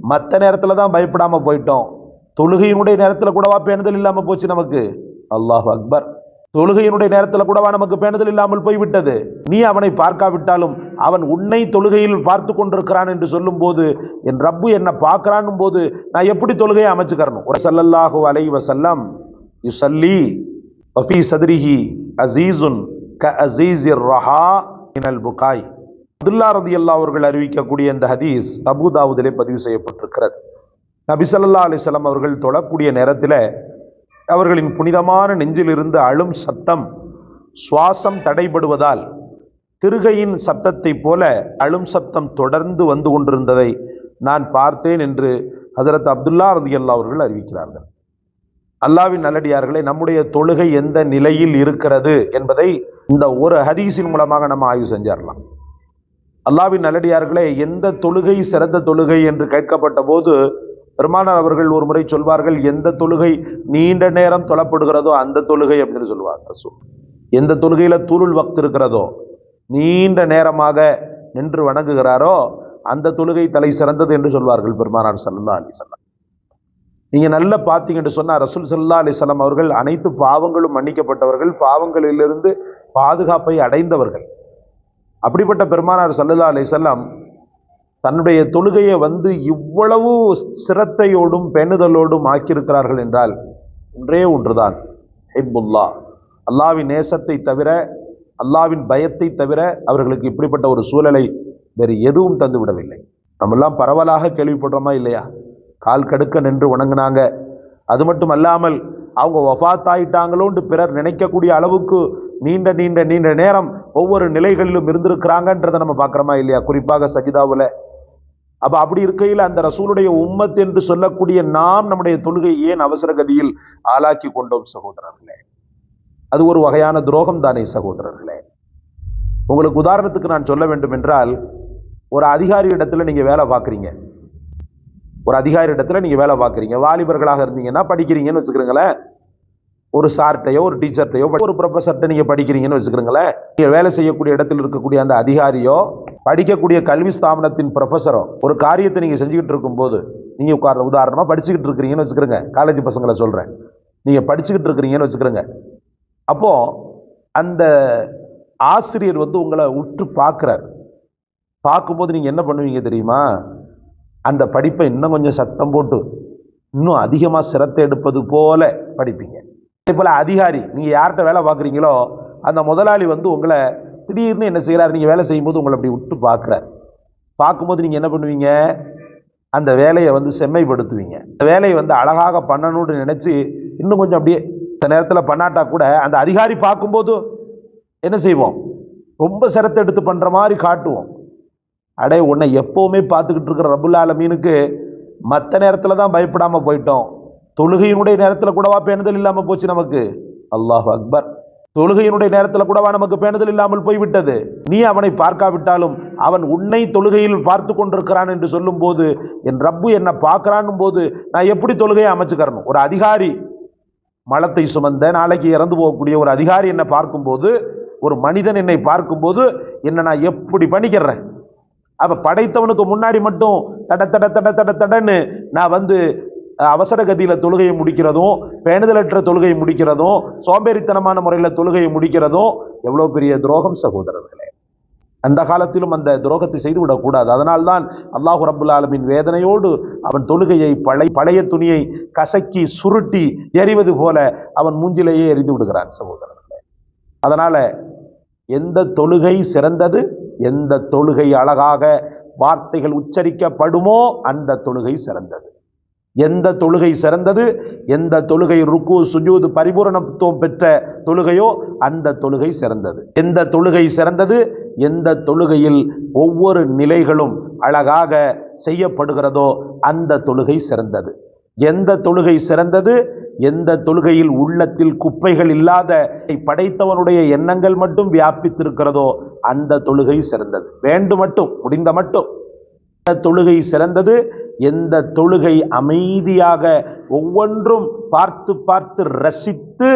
மற்ற நேரத்துல தான் பயப்படாம போயிட்டோம், தொழுகையினுடைய நேரத்துல கூடவா பேணுதல் இல்லாம போச்சு நமக்கு? அல்லாஹ் அக்பர். தொழுகையினுடைய நேரத்துல கூடவா நமக்கு பேணுதல் இல்லாமல் போய்விட்டது? நீ அவனை பார்க்காவிட்டாலும் அவன் உன்னை தொழுகையில் பார்த்து கொண்டிருக்கிறான் என்று சொல்லும் போது, என் ரப்பு என்ன பார்க்கிறான் போது நான் எப்படி தொழுகையை அமைச்சுக்கிறணும்? ஸல்லல்லாஹு அலைஹி வஸல்லம் யுஸல்லி வஃபீ ஸத்ரிஹி அஸீஸுன் கஅஸீஸிர் ரஹா மினல் புகாய். அப்துல்லா ரலியல்லாஹு அவர்கள் அறிவிக்கக்கூடிய இந்த ஹதீஸ் அபூ தாவூதிலே பதிவு செய்யப்பட்டிருக்கிறது. நபி ஸல்லல்லாஹு அலைஹி வஸல்லம் அவர்கள் தொழக்கூடிய நேரத்தில் அவர்களின் புனிதமான நெஞ்சிலிருந்து அழும் சத்தம் சுவாசம் தடைபடுவதால் திருகையின் சத்தத்தை போல அழும் சத்தம் தொடர்ந்து வந்து கொண்டிருந்ததை நான் பார்த்தேன் என்று ஹஜரத் அப்துல்லா ரலியல்லாஹு அவர்கள் அறிவிக்கிறார்கள். அல்லாஹ்வின் நல்லடியார்களே, நம்முடைய தொழுகை எந்த நிலையில் இருக்கிறது என்பதை இந்த ஒரு ஹதீஸின் மூலமாக நம்ம ஆய்வு செஞ்சிடலாம். அல்லாஹ்வின் நல்லடியார்களே, எந்த தொழுகை சிறந்த தொழுகை என்று கேட்கப்பட்ட போது பெருமானார் அவர்கள் ஒரு முறை சொல்வார்கள், எந்த தொழுகை நீண்ட நேரம் தொழப்படுகிறதோ அந்த தொழுகை அப்படின்னு சொல்லுவாங்க. எந்த தொழுகையில தூருல் வக்த் இருக்கிறதோ, நீண்ட நேரமாக நின்று வணங்குகிறாரோ அந்த தொழுகை தலை சிறந்தது என்று சொல்வார்கள் பெருமானார் ஸல்லல்லாஹு அலைஹி வஸல்லம். நீங்க நல்லா பார்த்தீங்கன்னு சொன்னா ரசூல் ஸல்லல்லாஹு அலைஹி வஸல்லம் அவர்கள் அனைத்து பாவங்களும் மன்னிக்கப்பட்டவர்கள், பாவங்களிலிருந்து பாதுகாப்பை அடைந்தவர்கள். அப்படிப்பட்ட பெருமானார் ஸல்லல்லாஹு அலைஹி வஸல்லம் தன்னுடைய தொழுகையை இவ்வளவு சிரத்தையோடும் பேணுதலோடும் ஆக்கியிருக்கிறார்கள் என்றால் ஒன்றே ஒன்றுதான், ஹிப்புல்லாஹ், அல்லாஹ்வின் நேசத்தை தவிர, அல்லாஹ்வின் பயத்தை தவிர அவர்களுக்கு இப்படிப்பட்ட ஒரு சூழலை வேறு எதுவும் தந்து விடவில்லை. நம்மெல்லாம் பரவலாக கேள்விப்படுறோமா இல்லையா? கால் கடுக்க நின்று வணங்கினாங்க. அது மட்டும் அல்லாமல் அவங்க வஃபாத் ஆயிட்டாங்களோன்னு பிறர் நினைக்கக்கூடிய அளவுக்கு நீண்ட நீண்ட நீண்ட நேரம் ஒவ்வொரு நிலைகளிலும் இருந்திருக்கிறாங்கன்றதை நம்ம பார்க்குறோமா இல்லையா? குறிப்பாக சஜிதாவில். அப்போ அப்படி இருக்கையில் அந்த ரசூலுடைய உம்மத் என்று சொல்லக்கூடிய நாம் நம்முடைய தொழுகை ஏன் அவசர கதியில் ஆளாக்கி கொண்டோம் சகோதரர்களே? அது ஒரு வகையான துரோகம் தானே சகோதரர்களே? உங்களுக்கு உதாரணத்துக்கு நான் சொல்ல வேண்டும் என்றால், ஒரு அதிகாரி இடத்துல நீங்க வேலை பார்க்குறீங்க, ஒரு அதிகாரி இடத்துல நீங்க வேலை பார்க்குறீங்க, வாலிபர்களாக இருந்தீங்கன்னா படிக்கிறீங்கன்னு வச்சுக்கிறீங்களேன், ஒரு சார்ட்டையோ ஒரு டீச்சர்ட்டையோ ஒரு ப்ரொஃபஸர்கிட்ட நீங்க படிக்கிறீங்கன்னு வச்சுக்கிறீங்களேன், நீங்க வேலை செய்யக்கூடிய இடத்தில் இருக்கக்கூடிய அந்த அதிகாரியோ படிக்கக்கூடிய கல்வி ஸ்தாபனத்தின் ப்ரொஃபஸரோ ஒரு காரியத்தை நீங்க செஞ்சுக்கிட்டு இருக்கும்போது, நீங்க உதாரணமா படிச்சுக்கிட்டு இருக்கிறீங்கன்னு வச்சுக்கிறீங்க, காலேஜ் பசங்களை சொல்றேன், நீங்க படிச்சுக்கிட்டு இருக்கிறீங்கன்னு வச்சுக்கிறீங்க. அப்போ அந்த ஆசிரியர் உங்களை உற்று பார்க்கிறார். பார்க்கும்போது நீங்க என்ன பண்ணுவீங்க தெரியுமா? அந்த படிப்பை இன்னும் கொஞ்சம் சத்தம் போட்டு இன்னும் அதிகமாக சிரத்தை எடுப்பது போல படிப்பீங்க. அதே போல அதிகாரி, நீங்க யார்கிட்ட வேலை பார்க்குறீங்களோ அந்த முதலாளி உங்களை திடீர்னு என்ன செய்யறாரு, நீங்க வேலை செய்யும்போது உங்களை அப்படி விட்டு பார்க்குறார். பார்க்கும்போது நீங்க என்ன பண்ணுவீங்க? அந்த வேலையை செம்மைப்படுத்துவீங்க. அந்த வேலையை அழகாக பண்ணணும்னு நினைச்சு இன்னும் கொஞ்சம் அப்படியே இந்த நேரத்தில் பண்ணாட்டா கூட அந்த அதிகாரி பார்க்கும்போது என்ன செய்வோம்? ரொம்ப சிரத்தை எடுத்து பண்ற மாதிரி காட்டுவோம். அடே, உன்னை எப்பவுமே பார்த்துக்கிட்டு இருக்கிற ரப்புல் ஆலமீனுக்கு மற்ற நேரத்துல தான் பயப்படாம போயிட்டோம், தொழுகையினுடைய நேரத்துல கூடவா பேணுதல் இல்லாம போச்சு நமக்கு? அல்லாஹ் அக்பர். தொழுகையினுடைய நேரத்துல கூடவா நமக்கு பேணுதல் இல்லாமல் போய்விட்டது? நீ அவனை பார்க்காவிட்டாலும் அவன் உன்னை தொழுகையில் பார்த்து கொண்டிருக்கிறான் என்று சொல்லும் போது, என் ரப்பு என்ன பார்க்கிறான் போது நான் எப்படி தொழுகையை அமைச்சுக்கிறணும்? ஒரு அதிகாரி, மலத்தை சுமந்த நாளைக்கு இறந்து போகக்கூடிய ஒரு அதிகாரி என்னை பார்க்கும்போது, ஒரு மனிதன் என்னை பார்க்கும்போது என்ன நான் எப்படி பண்ணிக்கிறேன்? அப்ப படைத்தவனுக்கு முன்னாடி மட்டும் தட தட தட தட தடன்னு நான் அவசர கதியில தொழுகையை முடிக்கிறதும், பேணுதலற்ற தொழுகையை முடிக்கிறதும், சோம்பேறித்தனமான முறையில் தொழுகையை முடிக்கிறதும் எவ்வளவு பெரிய துரோகம் சகோதரர்களே! அந்த காலத்திலும் அந்த துரோகத்தை செய்துவிடக்கூடாது. அதனால்தான் அல்லாஹ் ரப்புல் ஆலமீன் வேதனையோடு அவன் தொழுகையை பழைய துணியை கசக்கி சுருட்டி எறிவது போல அவன் மூஞ்சிலேயே எறிந்து விடுகிறான் சகோதரர்களே. அதனால எந்த தொழுகை சிறந்தது, எந்த தொழுகை அழகாக வார்த்தைகள் உச்சரிக்கப்படுமோ அந்த தொழுகை சிறந்தது. எந்த தொழுகை சிறந்தது, எந்த தொழுகை ருக்கு சுஜூது பரிபூரணத்துவம் பெற்ற தொழுகையோ அந்த தொழுகை சிறந்தது. எந்த தொழுகை சிறந்தது, எந்த தொழுகையில் ஒவ்வொரு நிலைகளும் அழகாக செய்யப்படுகிறதோ அந்த தொழுகை சிறந்தது. எந்த தொழுகை சிறந்தது, எந்த தொழுகையில் உள்ளத்தில் குப்பைகள் இல்லாத படைத்தவனுடைய எண்ணங்கள் மட்டும் வியாபித்திருக்கிறதோ அந்த தொழுகை சிறந்தது. வேண்டும் மட்டும், முடிந்த மட்டும் தொழுகை சிறந்தது. எந்த தொழுகை அமைதியாக ஒவ்வொன்றும் பார்த்து பார்த்து ரசித்து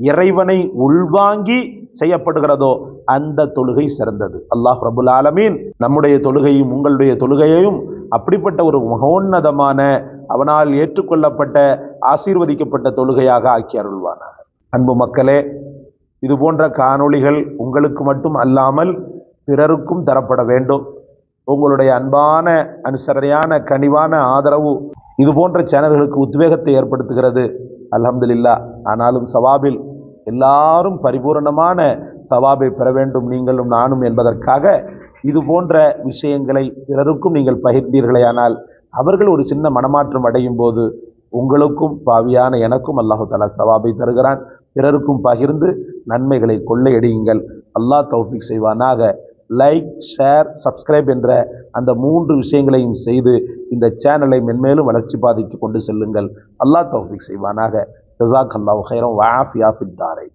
இறைவனை உள்வாங்கி செய்யப்படுகிறதோ அந்த தொழுகை சிறந்தது. அல்லாஹ் ரபுல் ஆலமீன் நம்முடைய தொழுகையும் உங்களுடைய தொழுகையையும் அப்படிப்பட்ட ஒரு மகோன்னதமான அவனால் ஏற்றுக்கொள்ளப்பட்ட ஆசீர்வதிக்கப்பட்ட தொழுகையாக ஆக்கி அருள்வானாக. அன்பு மக்களே, இது போன்ற காணொளிகள் உங்களுக்கு மட்டும் அல்லாமல் பிறருக்கும் தரப்பட வேண்டும். உங்களுடைய அன்பான அனுசரணையான கனிவான ஆதரவு இது போன்ற சேனல்களுக்கு உத்வேகத்தை ஏற்படுத்துகிறது. அல்ஹம்துலில்லாஹ். ஆனாலும் சவாபில் எல்லாரும் பரிபூரணமான சவாபை பெற வேண்டும், நீங்களும் நானும் என்பதற்காக இது போன்ற விஷயங்களை பிறருக்கும் நீங்கள் பகிர்ந்தீர்களேயானால் அவர்கள் ஒரு சின்ன மனமாற்றம் அடையும் போது உங்களுக்கும் பாவியான எனக்கும் அல்லாஹு தஆலா சவாபை தருகிறான். பிறருக்கும் பகிர்ந்து நன்மைகளை கொள்ளையடியுங்கள். அல்லாஹ் தௌஃபீக் செய்வானாக. லைக், ஷேர், சப்ஸ்கிரைப் என்ற அந்த 3 விஷயங்களையும் செய்து இந்த சேனலை மென்மேலும் வளர்ச்சி பாதைக்கு கொண்டு செல்லுங்கள். அல்லாஹ் தௌஃபீக் செய்வானாக. ஜஸாக்கல்லாஹு கைரன் வ ஆஃபியா ஃபித் தாரைன்.